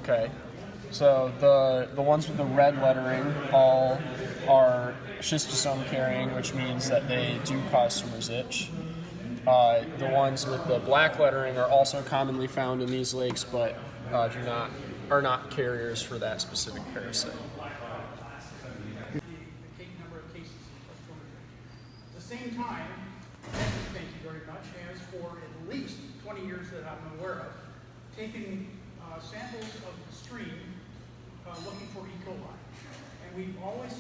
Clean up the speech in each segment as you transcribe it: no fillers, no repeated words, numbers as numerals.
Okay. So the ones with the red lettering all are schistosome carrying, which means that they do cause swimmer's itch. The ones with the black lettering are also commonly found in these lakes, but are not carriers for that specific parasite. The number of cases of swimmer's itch. At the same time, thank you very much, has for at least 20 years that I'm aware of, taken samples of the stream looking for E. coli. And we've always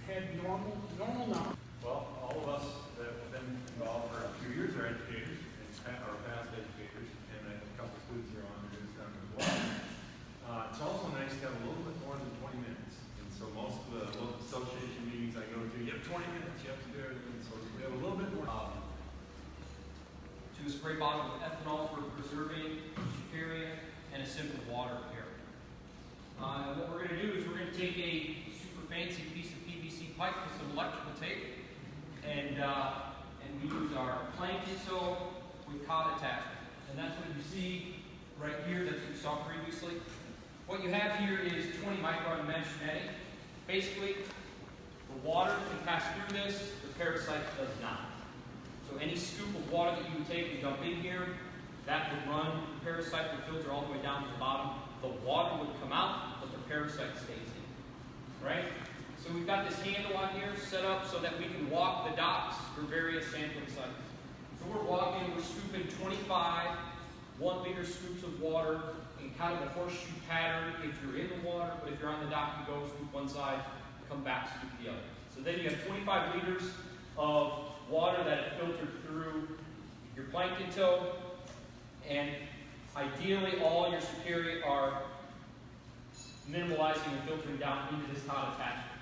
had normal numbers. Well, all of us that have been involved for a few years are educators, and are past educators, and I have a couple students here on doing some as well. It's also nice to have a little bit more than 20 minutes. And so most of the local association meetings I go to, you have 20 minutes, you have to do everything. So we have a little bit more. To a spray bottle of ethanol for preserving, superior, and a simple water pair. What we're going to do is we're going to take a super fancy piece of PVC pipe with some electrical tape, and we use our plankton tow with cod attachment. And that's what you see right here. That's what you saw previously. What you have here is 20 micron mesh netting. Basically, the water can pass through this, the parasite does not. So any scoop of water that you would take and dump in here, that would run, the parasite would filter all the way down to the bottom. The water would come out, but the parasite stays in. Right? So we've got this handle on here set up so that we can walk the docks for various sampling sites. So we're walking, we're scooping 25 1-liter scoops of water in kind of a horseshoe pattern if you're in the water, but if you're on the dock, you go scoop one side, come back, scoop the other. So then you have 25 liters of water that have filtered through your plankton tow, and ideally all your superior are minimalizing and filtering down into this cod attachment.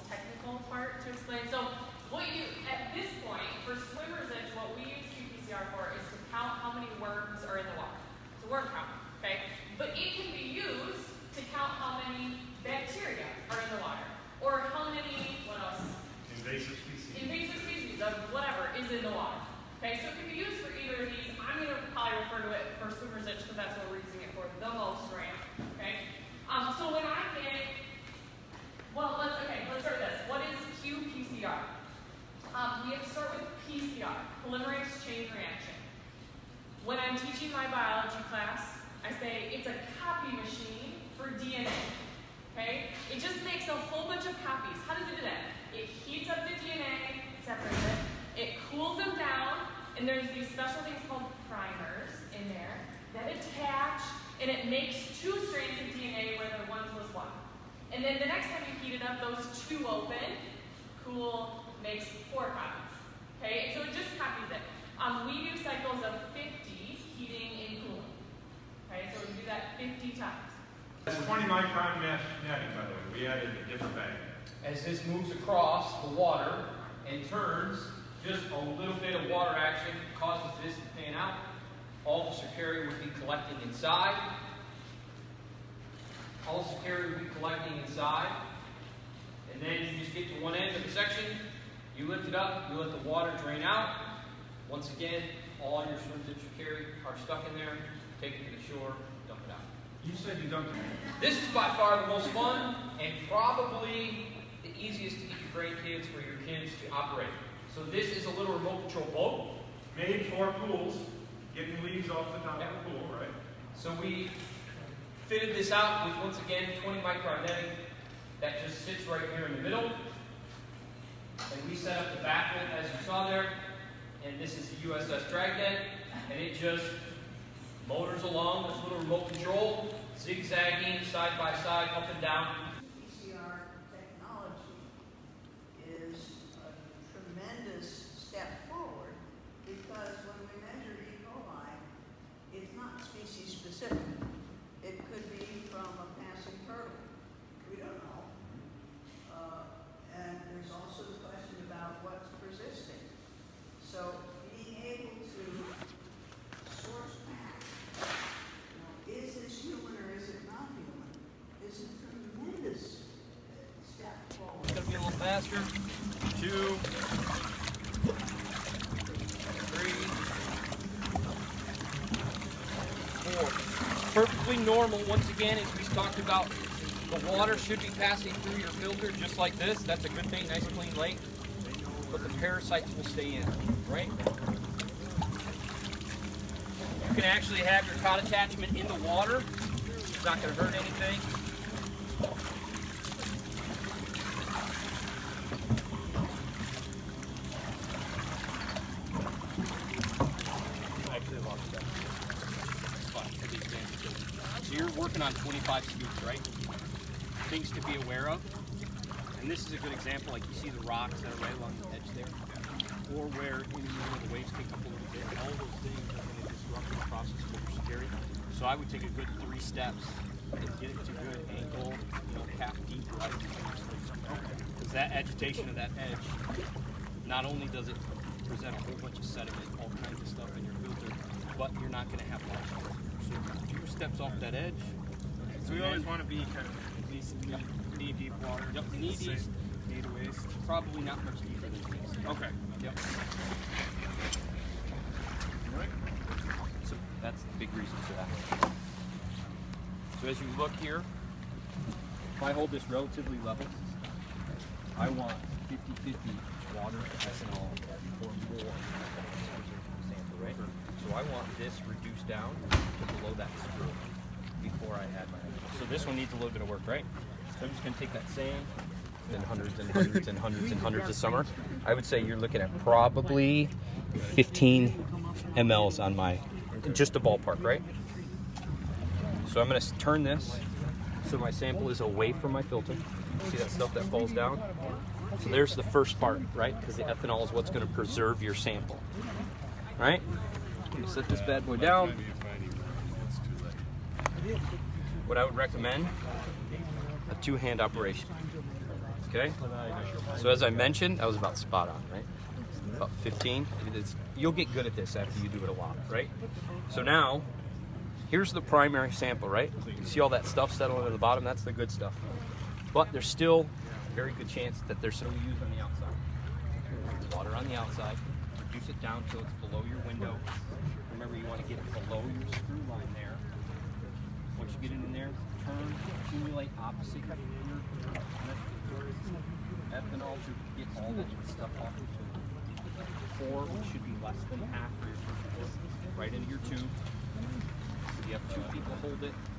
Technical part to explain. So what you, at this point, for swimmer's itch, what we use qPCR for is to count how many worms are in the water. It's a worm count, okay? But it can be used to count how many bacteria are in the water. Or how many, what else? Invasive species. Invasive species of whatever is in the water. Okay, so it can be used for either of these. I'm going to probably refer to it for swimmer's itch because that's what we're using it for the most right now. Okay? So when I get, well, let's start with this. What is qPCR? We have to start with PCR, polymerase chain reaction. When I'm teaching my biology class, I say it's a copy machine for DNA. Okay? It just makes a whole bunch of copies. How does it do that? It heats up the DNA, separates it, it cools them down, and there's these special things called primers in there that attach, and it makes 2 strands of DNA where there once was 1. And then the next time you heat it up, those 2 open, cool, makes 4 copies. Okay, and so it just copies it. We do cycles of 50 heating and cooling. Okay, so we do that 50 times. That's 20 micron mesh netting, by the way. We added a different bag. As this moves across the water and turns, just a little bit of water action causes this to pan out. All the cercaria would be collecting inside. All the cercaria would be collecting inside. And then you just get to one end of the section, you lift it up, you let the water drain out. Once again, all your swimmer's itch cercaria are stuck in there. Take it to the shore, dump it out. You said you dumped it. This is by far the most fun and probably the easiest to teach your grandkids or your kids to operate. So this is a little remote control boat. Made for pools, getting leaves off the top of the pool, right? So we fitted this out with, once again, 20 micron netting that just sits right here in the middle. And we set up the baffle, as you saw there, and this is the USS Dragnet, and it just motors along this little remote control, zigzagging side by side, up and down. PCR technology is a tremendous step forward because when we measure E. coli, it's not species specific. It could be from a passing turtle. We don't know. And there's also the question about what's persisting. So being able to source back, is this human or is it not human, is a tremendous step forward. It's going to be a little faster. 2, 3, 4. perfectly normal. Once again, as we talked about, the water should be passing through your filter just like this. That's a good thing, nice clean lake. But the parasites will stay in, right? You can actually have your cod attachment in the water. It's not going to hurt anything. Actually lost that. It's fine for the example. So you're working on 25 scoops, right? Things to be aware of. And this is a good example, like you see the rocks that are right along the edge there, or where in the middle the waves kick up a little bit. All those things are going to disrupt the process of your security. So I would take a good 3 steps and get it to good angle, cap deep right. Because that agitation of that edge, not only does it present a whole bunch of sediment, all kinds of stuff in your filter, but you're not going to have much. So 2 steps off that edge. So we always want to be kind of at least knee-deep water. Yep, knee-deep. Knee to waist. Probably not much deeper than this. Okay. Yep. Right. So that's the big reason for that. So as you look here, if I hold this relatively level, I want 50-50 water, ethanol, or more sample, right? So I want this reduced down to below that screw before I add my ethanol. So this one needs a little bit of work, right? So I'm just going to take that same, and hundreds and hundreds and hundreds and hundreds of summer. I would say you're looking at probably 15 mLs on my, just a ballpark, right? So I'm going to turn this so my sample is away from my filter. See that stuff that falls down? So there's the first part, right? Because the ethanol is what's going to preserve your sample, right? I'm going to set this bad boy down. What I would recommend, a 2-hand operation. Okay? So as I mentioned, that was about spot on, right? About 15. You'll get good at this after you do it a lot, right? So now, here's the primary sample, right? You see all that stuff settling at the bottom? That's the good stuff. But there's still a very good chance that there's some used on the outside. Water on the outside. Reduce it down till it's below your window. Remember, you want to get it below your screw line there. Once you get it in there, turn, accumulate opposite your ethanol to get all that stuff off your tube. Or it should be less than half for your tube. Right into your tube. So you have 2 people hold it.